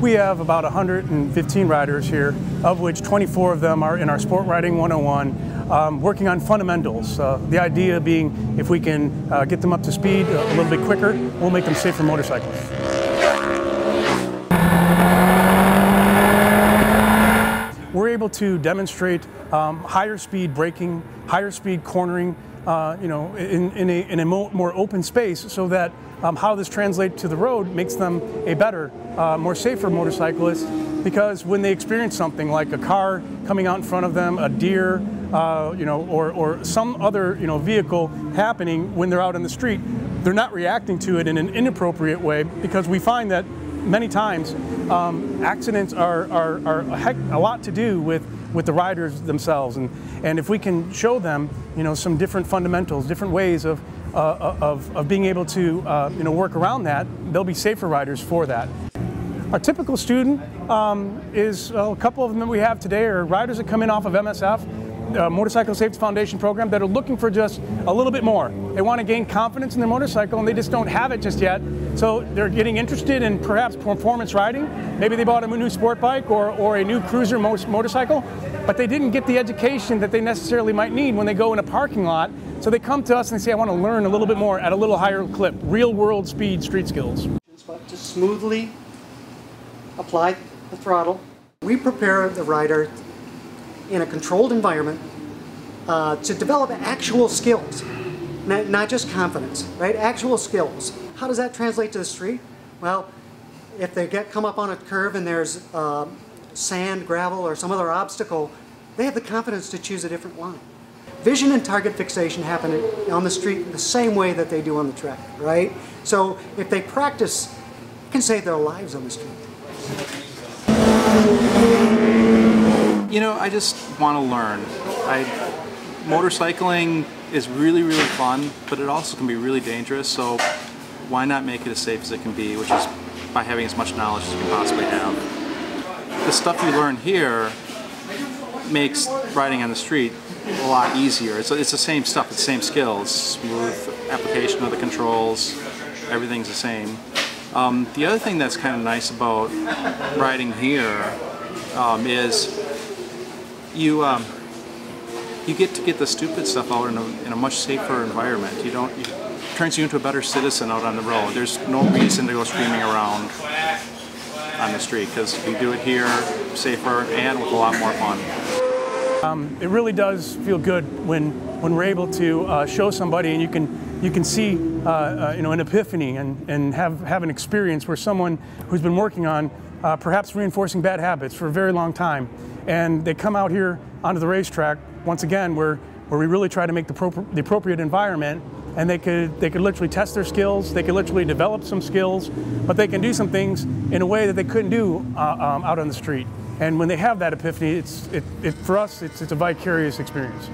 we have about 115 riders here, of which 24 of them are in our Sport Riding 101, working on fundamentals. The idea being if we can get them up to speed a little bit quicker, we'll make them safer motorcyclists. We're able to demonstrate higher speed braking, higher speed cornering, in a more open space, so that how this translates to the road makes them a better, more safer motorcyclist, because when they experience something like a car coming out in front of them, a deer, or some other vehicle happening when they're out in the street, they're not reacting to it in an inappropriate way, because we find that many times accidents are a lot to do with the riders themselves, and if we can show them some different fundamentals, different ways of being able to work around that, they'll be safer riders for that. Our typical student is a couple of them that we have today are riders that come in off of MSF, Motorcycle Safety Foundation program, that are looking for just a little bit more. They want to gain confidence in their motorcycle and they just don't have it just yet. So they're getting interested in perhaps performance riding. Maybe they bought a new sport bike or a new cruiser motorcycle, but they didn't get the education that they necessarily might need when they go in a parking lot. So they come to us and they say, I want to learn a little bit more at a little higher clip, real world speed street skills. But to smoothly apply the throttle. We prepare the rider in a controlled environment to develop actual skills, not just confidence, right? Actual skills. How does that translate to the street? Well, if they come up on a curve and there's sand, gravel, or some other obstacle, they have the confidence to choose a different line. Vision and target fixation happen on the street the same way that they do on the track, right? So if they practice, it can save their lives on the street. I just want to learn. Motorcycling is really, really fun, but it also can be really dangerous, so why not make it as safe as it can be, which is by having as much knowledge as you can possibly have. The stuff you learn here makes riding on the street a lot easier. It's the same stuff, it's the same skills, smooth application of the controls, everything's the same. The other thing that's kind of nice about riding here is you get to get the stupid stuff out in a much safer environment. It turns you into a better citizen out on the road. There's no reason to go screaming around on the street, because you do it here safer and with a lot more fun. It really does feel good when we're able to show somebody and you can see an epiphany and have an experience where someone who's been working on perhaps reinforcing bad habits for a very long time, and they come out here onto the racetrack once again where we really try to make the appropriate environment, and they could literally test their skills, they could literally develop some skills, but they can do some things in a way that they couldn't do out on the street. And when they have that epiphany, for us, it's a vicarious experience.